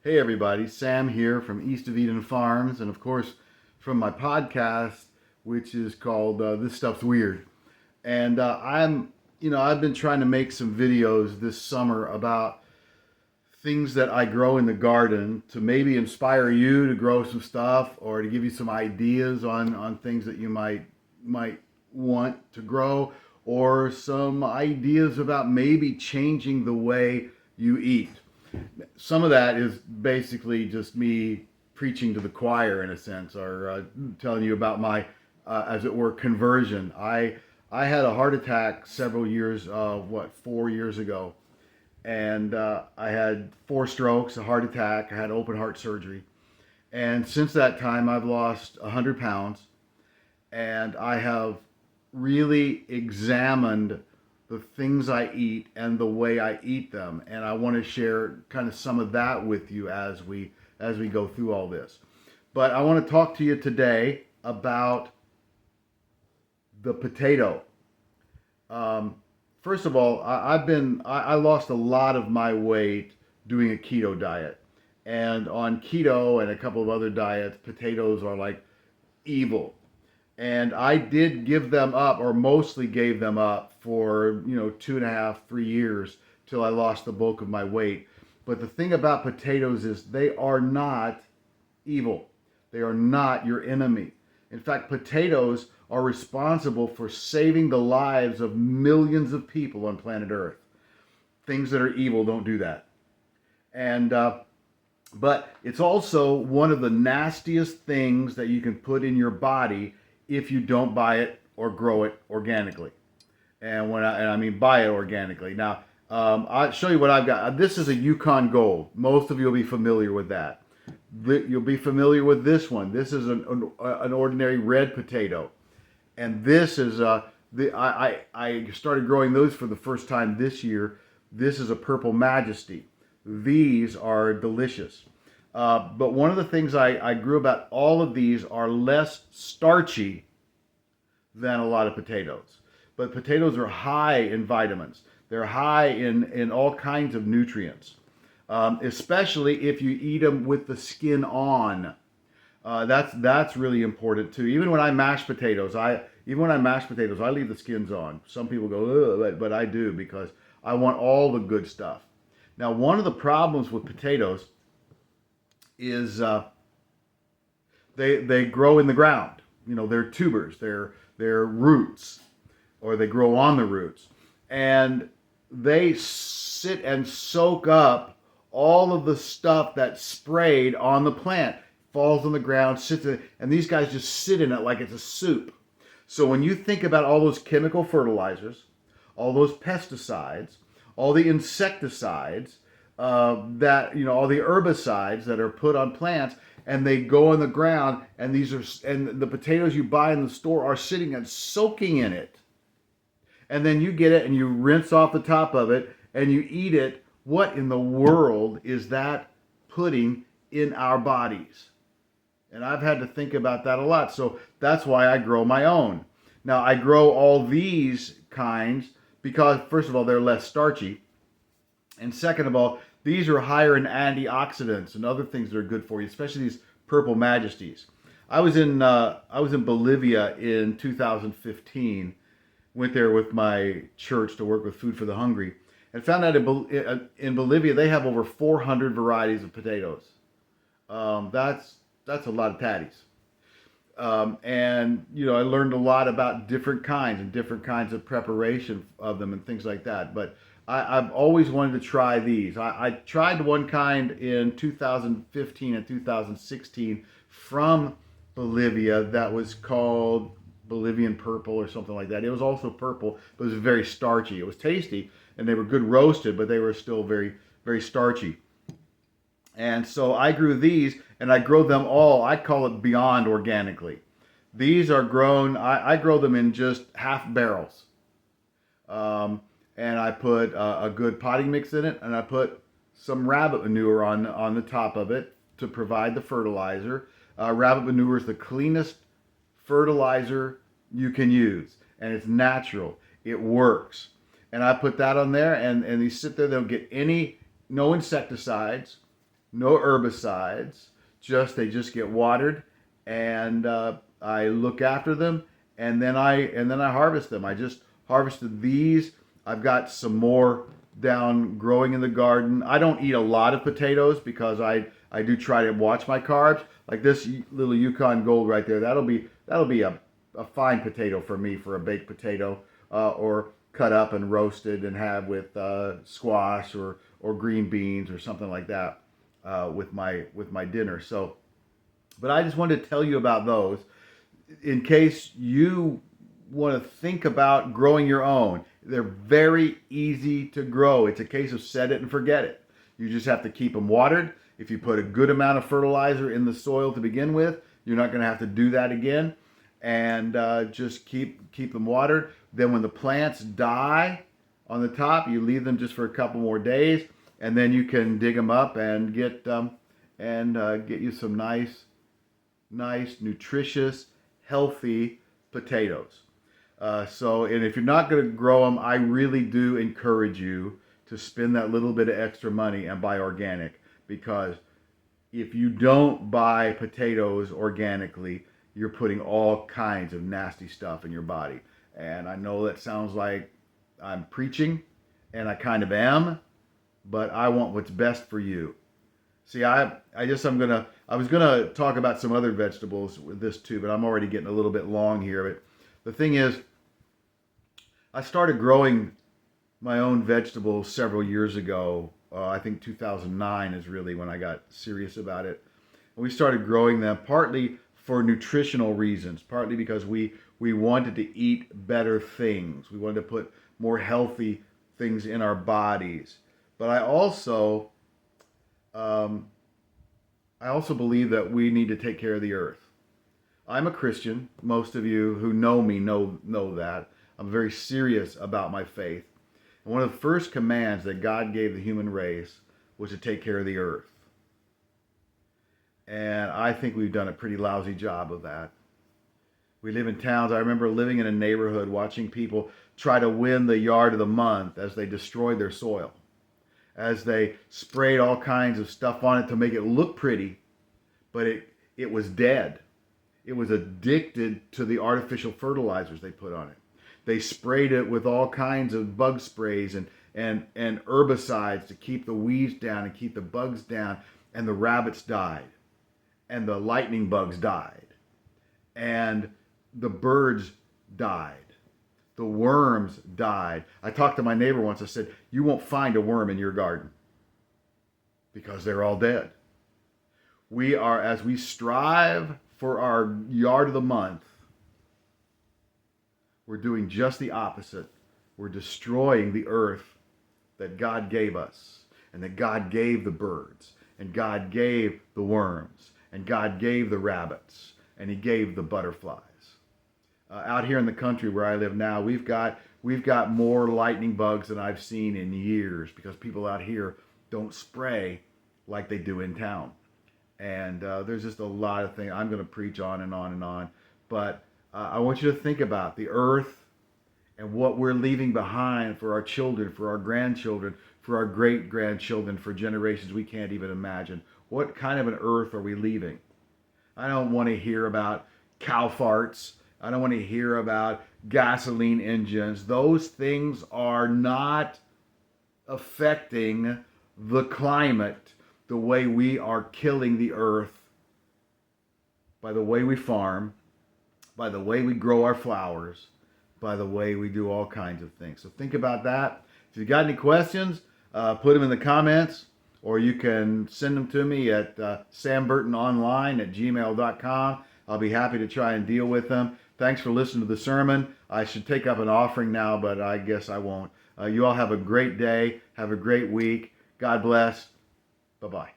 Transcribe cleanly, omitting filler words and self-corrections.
Hey everybody, Sam here from East of Eden Farms, and of course from my podcast, which is called This Stuff's Weird. And I've been trying to make some videos this summer about things that I grow in the garden to maybe inspire you to grow some stuff or to give you some ideas on things that you might want to grow or some ideas about maybe changing the way you eat. Some of that is basically just me preaching to the choir in a sense, or telling you about my, as it were, conversion. I had a heart attack several years, 4 years ago, and I had 4 strokes, a heart attack. I had open heart surgery, and since that time, I've lost 100 pounds, and I have really examined the things I eat and the way I eat them. And I want to share kind of some of that with you as we go through all this. But I want to talk to you today about the potato. First of all, I lost a lot of my weight doing a keto diet. And on keto and a couple of other diets, potatoes are like evil. And I did give them up, or mostly gave them up for 2.5, 3 years till I lost the bulk of my weight. But the thing about potatoes is they are not evil. They are not your enemy. In fact, potatoes are responsible for saving the lives of millions of people on planet Earth. Things that are evil don't do that. And but it's also one of the nastiest things that you can put in your body if you don't buy it or grow it organically. And I mean buy it organically. Now, I'll show you what I've got. This is a Yukon Gold. Most of you will be familiar with that. You'll be familiar with this one. This is an ordinary red potato. And this is, I started growing those for the first time this year. This is a Purple Majesty. These are delicious. But one of the things I grew about all of these are less starchy than a lot of potatoes. But potatoes are high in vitamins. They're high in all kinds of nutrients, especially if you eat them with the skin on. That's really important too. Even when I mash potatoes, I leave the skins on. Some people go, ugh, but I do because I want all the good stuff. Now, one of the problems with potatoes is they grow in the ground. They're tubers, they're roots, or they grow on the roots, and they sit and soak up all of the stuff that's sprayed on the plant. Falls on the ground, sits in it, and these guys just sit in it like it's a soup. So when you think about all those chemical fertilizers, all those pesticides, all the insecticides, all the herbicides that are put on plants, and they go on the ground, and the potatoes you buy in the store are sitting and soaking in it. And then you get it and you rinse off the top of it and you eat it. What in the world is that putting in our bodies? And I've had to think about that a lot. So that's why I grow my own. Now, I grow all these kinds because, first of all, they're less starchy. And second of all, these are higher in antioxidants and other things that are good for you, especially these Purple Majesties. I was in Bolivia in 2015. Went there with my church to work with Food for the Hungry, and found out in Bolivia they have over 400 varieties of potatoes. That's a lot of patties. And I learned a lot about different kinds and different kinds of preparation of them and things like that. But I've always wanted to try these. I tried one kind in 2015 and 2016 from Bolivia that was called Bolivian purple or something like that. It was also purple, but it was very starchy. It was tasty, and they were good roasted, but they were still very, very starchy. And so I grew these, and I grow them all. I call it beyond organically. These are grown, I grow them in just half barrels. And I put a good potting mix in it, and I put some rabbit manure on the top of it to provide the fertilizer. Rabbit manure is the cleanest fertilizer you can use, and it's natural. It works. And I put that on there, and these sit there. They don't get no insecticides, no herbicides. They just get watered, and I look after them, and then I harvest them. I just harvested these. I've got some more down growing in the garden. I don't eat a lot of potatoes because I do try to watch my carbs. Like this little Yukon Gold right there. That'll be a fine potato for me for a baked potato, or cut up and roasted and have with squash or green beans or something like that, with my dinner. So, but I just wanted to tell you about those in case you want to think about growing your own. They're very easy to grow. It's a case of set it and forget it. You just have to keep them watered. If you put a good amount of fertilizer in the soil to begin with, you're not going to have to do that again. And just keep them watered. Then when the plants die on the top, you leave them just for a couple more days, and then you can dig them up and get you some nice, nutritious, healthy potatoes. And if you're not going to grow them, I really do encourage you to spend that little bit of extra money and buy organic, because if you don't buy potatoes organically, you're putting all kinds of nasty stuff in your body. And I know that sounds like I'm preaching, and I kind of am, but I want what's best for you. See, I was gonna talk about some other vegetables with this too, but I'm already getting a little bit long here. But the thing is, I started growing my own vegetables several years ago. I think 2009 is really when I got serious about it. And we started growing them partly for nutritional reasons, partly because we wanted to eat better things. We wanted to put more healthy things in our bodies. But um, I also believe that we need to take care of the earth. I'm a Christian. Most of you who know me know that. I'm very serious about my faith. And one of the first commands that God gave the human race was to take care of the earth. And I think we've done a pretty lousy job of that. We live in towns. I remember living in a neighborhood watching people try to win the yard of the month as they destroyed their soil, as they sprayed all kinds of stuff on it to make it look pretty, but it was dead. It was addicted to the artificial fertilizers they put on it. They sprayed it with all kinds of bug sprays and herbicides to keep the weeds down and keep the bugs down, and the rabbits died, and the lightning bugs died, and the birds died. The worms died. I talked to my neighbor once. I said, "You won't find a worm in your garden because they're all dead." As we strive for our yard of the month, we're doing just the opposite. We're destroying the earth that God gave us, and that God gave the birds, and God gave the worms, and God gave the rabbits, and He gave the butterflies. Out here in the country where I live now, we've got more lightning bugs than I've seen in years, because people out here don't spray like they do in town. And there's just a lot of things. I'm going to preach on and on and on, but I want you to think about the earth and what we're leaving behind for our children, for our grandchildren, for our great grandchildren, for generations we can't even imagine. What kind of an earth are we leaving? I don't want to hear about cow farts. I don't want to hear about gasoline engines. Those things are not affecting the climate the way we are killing the earth by the way we farm, by the way we grow our flowers, by the way we do all kinds of things. So think about that. If you've got any questions, put them in the comments, or you can send them to me at samburtononline@gmail.com. I'll be happy to try and deal with them. Thanks for listening to the sermon. I should take up an offering now, but I guess I won't. You all have a great day. Have a great week. God bless. Bye-bye.